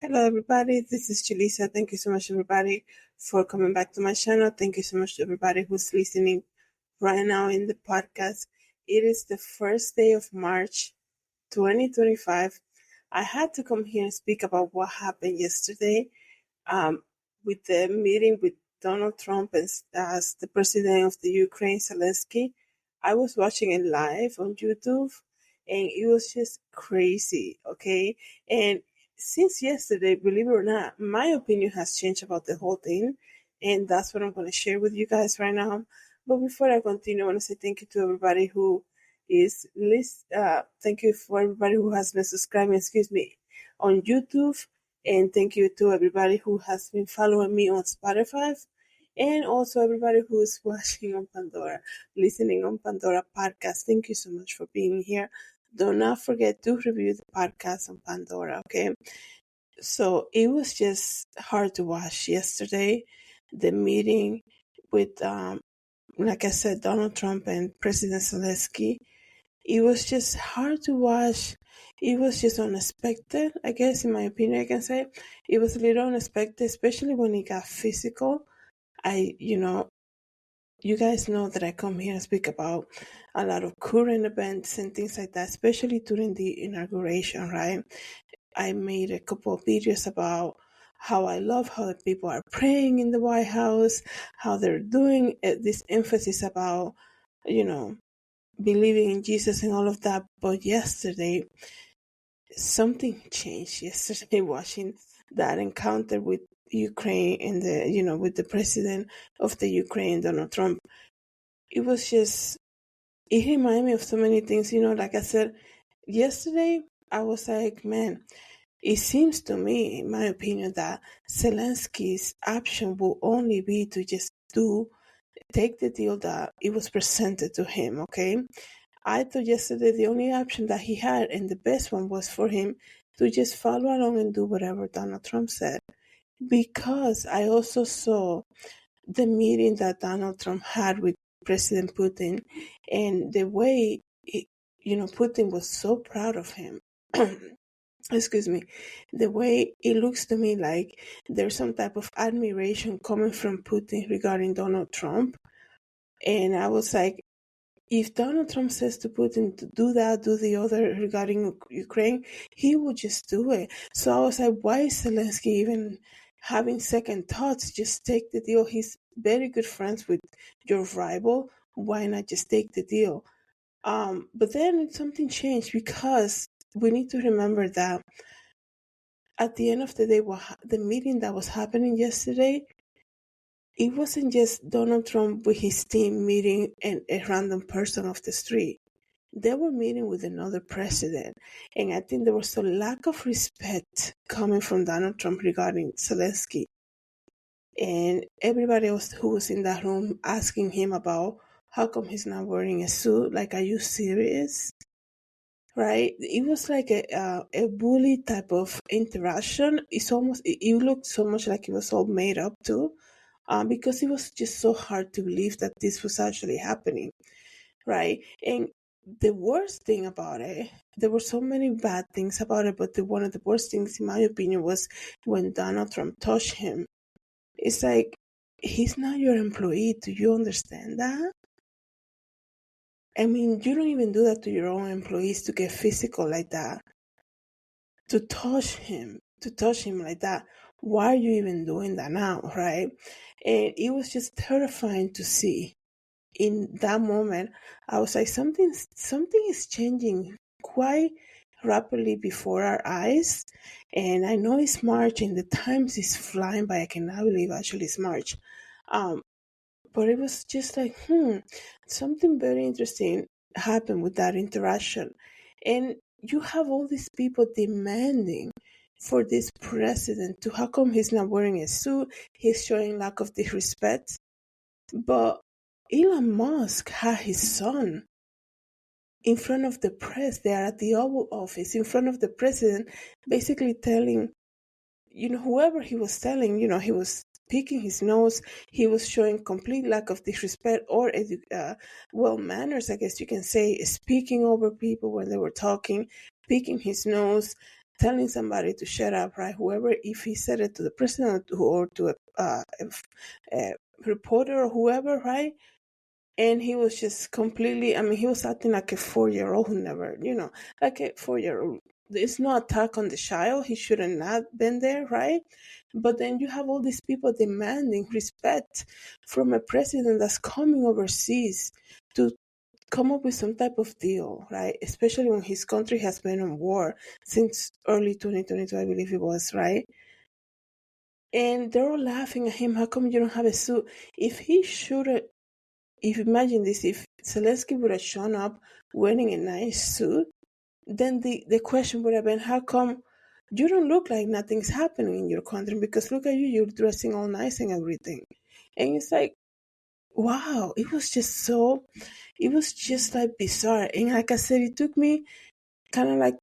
Hello, everybody. This is Julissa. Thank you so much, everybody, for coming back to my channel. Thank you so much to everybody who's listening right now in the podcast. It is the first day of March 2025. I had to come here and speak about what happened yesterday with the meeting with Donald Trump as the president of the Ukraine, Zelensky. I was watching it live on YouTube and it was just crazy, okay? And since yesterday, believe it or not, my opinion has changed about the whole thing. And that's what I'm going to share with you guys right now. But before I continue, I want to say thank you to everybody who is thank you for everybody who has been subscribing, on YouTube. And thank you to everybody who has been following me on Spotify. And also everybody who is watching on Pandora, listening on Pandora podcast. Thank you so much for being here. Do not forget to review the podcast on Pandora, okay? So it was just hard to watch yesterday, the meeting with, like I said, Donald Trump and President Zelensky. It was just hard to watch. It was just unexpected, I guess, in my opinion, I can say. It was a little unexpected, especially when it got physical. You guys know that I come here and speak about a lot of current events and things like that, especially during the inauguration, right? I made a couple of videos about how I love how the people are praying in the White House, how they're doing this emphasis about, believing in Jesus and all of that. But yesterday, something changed yesterday watching that encounter with Ukraine and with the president of the Ukraine, Donald Trump. It reminded me of so many things, like I said, yesterday, I was like, man, it seems to me, in my opinion, that Zelensky's option will only be to just take the deal that it was presented to him, okay? I thought yesterday the only option that he had and the best one was for him to just follow along and do whatever Donald Trump said. Because I also saw the meeting that Donald Trump had with President Putin and the way, Putin was so proud of him. Excuse me, the way it looks to me like there's some type of admiration coming from Putin regarding Donald Trump. And I was like, if Donald Trump says to Putin to do that, do the other regarding Ukraine, he would just do it. So I was like, why is Zelensky even having second thoughts? Just take the deal. He's very good friends with your rival. Why not just take the deal? But then something changed because we need to remember that at the end of the day, the meeting that was happening yesterday, it wasn't just Donald Trump with his team meeting a random person off the street. They were meeting with another president. And I think there was a lack of respect coming from Donald Trump regarding Zelensky. And everybody else who was in that room asking him about how come he's not wearing a suit? Like, are you serious? Right? It was like a bully type of interaction. It looked so much like it was all made up too, because it was just so hard to believe that this was actually happening, right? And the worst thing about it, there were so many bad things about it, but one of the worst things, in my opinion, was when Donald Trump touched him. It's like, he's not your employee. Do you understand that? I mean, you don't even do that to your own employees, to get physical like that. To touch him like that. Why are you even doing that now, right? And it was just terrifying to see. In that moment, I was like, something is changing quite rapidly before our eyes. And I know it's March and the times is flying by. I cannot believe actually it's March. But it was just like, something very interesting happened with that interaction. And you have all these people demanding for this president to, how come he's not wearing a suit? He's showing lack of disrespect. But Elon Musk had his son in front of the press. They are at the Oval Office in front of the president, basically telling, whoever he was telling, he was picking his nose. He was showing complete lack of disrespect or manners, I guess you can say, speaking over people when they were talking, picking his nose, telling somebody to shut up, right? Whoever, if he said it to the president or to a reporter or whoever, right? And he was just completely, I mean, he was acting like a 4-year-old who never, like a 4-year-old. It's no attack on the child. He should have not been there, right? But then you have all these people demanding respect from a president that's coming overseas to come up with some type of deal, right? Especially when his country has been on war since early 2022, I believe it was, right? And they're all laughing at him. How come you don't have a suit? If he should have, if imagine this, if Zelensky would have shown up wearing a nice suit, then the question would have been, how come you don't look like nothing's happening in your country? Because look at you, you're dressing all nice and everything. And it's like, wow, it was just like bizarre. And like I said, it took me kind of like,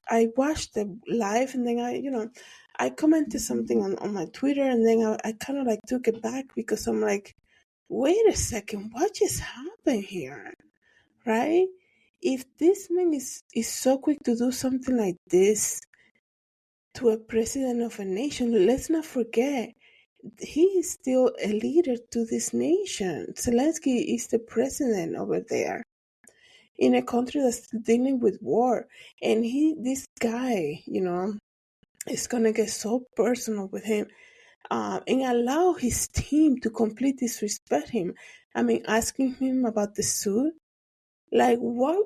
I watched the live and then I commented something on my Twitter and then I kind of like took it back because I'm like, wait a second, what just happened here? Right? If this man is so quick to do something like this to a president of a nation, let's not forget he is still a leader to this nation. Zelensky is the president over there in a country that's dealing with war. And this guy, is gonna get so personal with him, and allow his team to completely disrespect him. I mean, asking him about the suit, like what,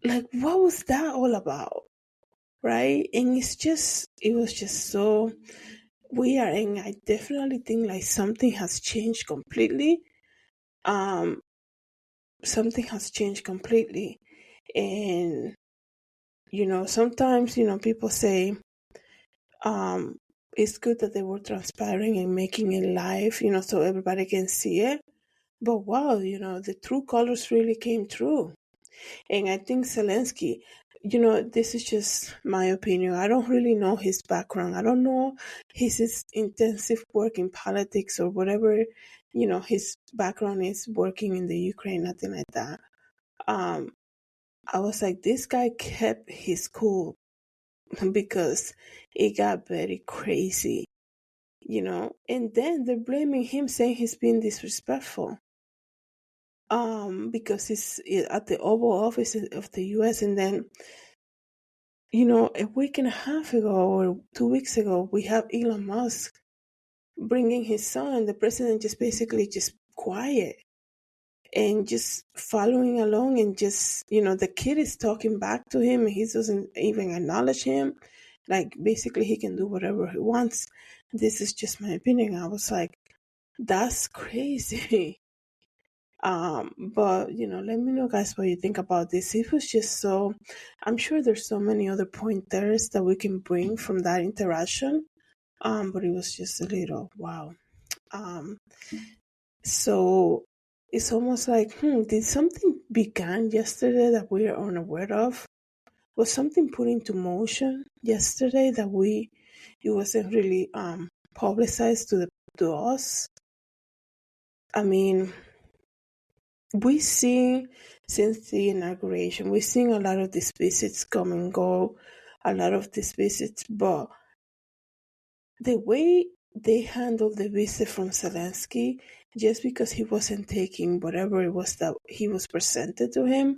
like what was that all about, right? And it was just so weird, and I definitely think like something has changed completely. Um, something has changed completely, and sometimes people say um it's good that they were transparent and making it live, so everybody can see it. But wow, the true colors really came through. And I think Zelensky, this is just my opinion. I don't really know his background. I don't know his intensive work in politics or whatever, his background is working in the Ukraine, nothing like that. Um, I was like, this guy kept his cool because it got very crazy, and then they're blaming him, saying he's being disrespectful. Because he's at the Oval Office of the U.S. And then, a week and a half ago or 2 weeks ago, we have Elon Musk bringing his son, and the president just basically just quiet and just following along, and just, the kid is talking back to him, and he doesn't even acknowledge him. Like, basically, he can do whatever he wants. This is just my opinion. I was like, that's crazy. But let me know, guys, what you think about this. It was just so, I'm sure there's so many other pointers that we can bring from that interaction. But it was just a little wow. So it's almost like, did something begin yesterday that we are unaware of? Was something put into motion yesterday that it wasn't really publicized to us? I mean, we see since the inauguration, we've seen a lot of these visits come and go, a lot of these visits, but the way they handled the visit from Zelensky, just because he wasn't taking whatever it was that he was presented to him,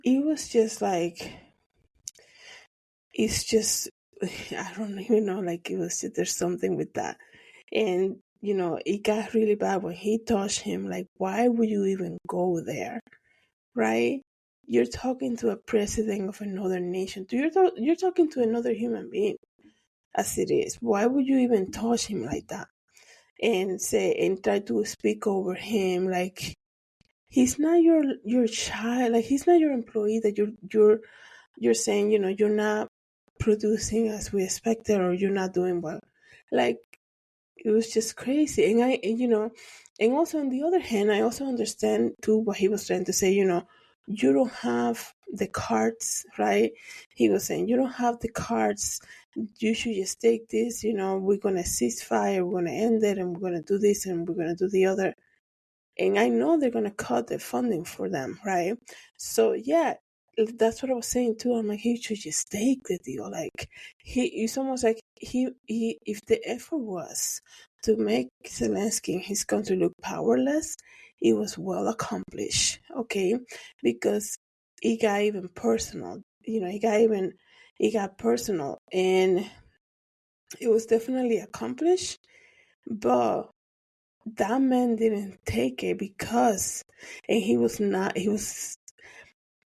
it was just like, it's just, I don't even know, like it was just, there's something with that. And, it got really bad when he touched him. Like, why would you even go there? Right? You're talking to a president of another nation. You're talking to another human being, as it is. Why would you even touch him like that and try to speak over him? Like, he's not your child. Like, he's not your employee that you're saying, you're not producing as we expected, or you're not doing well. Like, it was just crazy. And also on the other hand, I also understand too what he was trying to say. You don't have the cards, right? He was saying, you don't have the cards. You should just take this. We're gonna cease fire. We're gonna end it, and we're gonna do this, and we're gonna do the other. And I know they're gonna cut the funding for them, right? So yeah, that's what I was saying too. I'm like, he should just take the deal. Like it's almost like he if the effort was to make Zelensky and his country look powerless, it was well accomplished. Okay, because it got even personal. It got personal, and it was definitely accomplished. But that man didn't take it because, and he was not. He was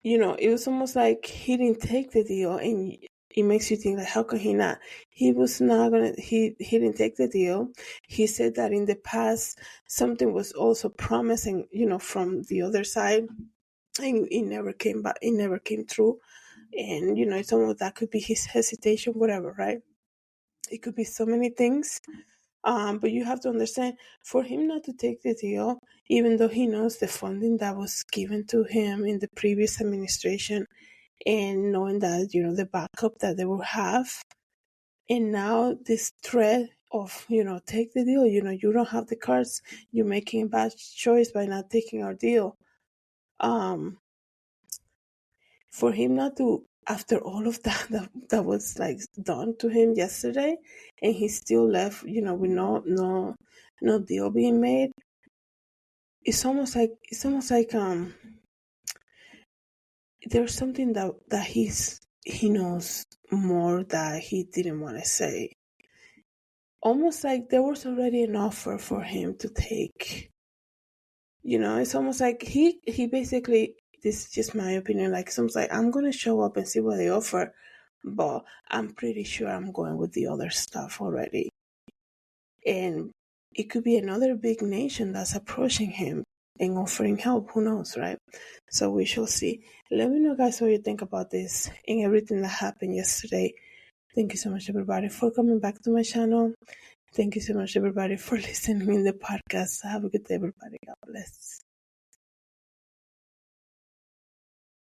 it was almost like he didn't take the deal, and it makes you think like, how can he not? He was not gonna. He didn't take the deal. He said that in the past something was also promising, from the other side, and it never came back. It never came true, and some of that could be his hesitation, whatever, right? It could be so many things. But you have to understand, for him not to take the deal, even though he knows the funding that was given to him in the previous administration, and knowing that the backup that they will have, and now this threat of take the deal, you don't have the cards, you're making a bad choice by not taking our deal. For him not to, after all of that was like done to him yesterday, and he still left with no deal being made, it's almost like there's something that he knows more that he didn't want to say. Almost like there was already an offer for him to take. It's almost like he basically, this is just my opinion, like it's almost like, I'm gonna show up and see what they offer, but I'm pretty sure I'm going with the other stuff already. And it could be another big nation that's approaching him and offering help. Who knows, right? So we shall see. Let me know, guys, what you think about this and everything that happened yesterday. Thank you so much, everybody, for coming back to my channel. Thank you so much, everybody, for listening in the podcast. Have a good day, everybody. God bless.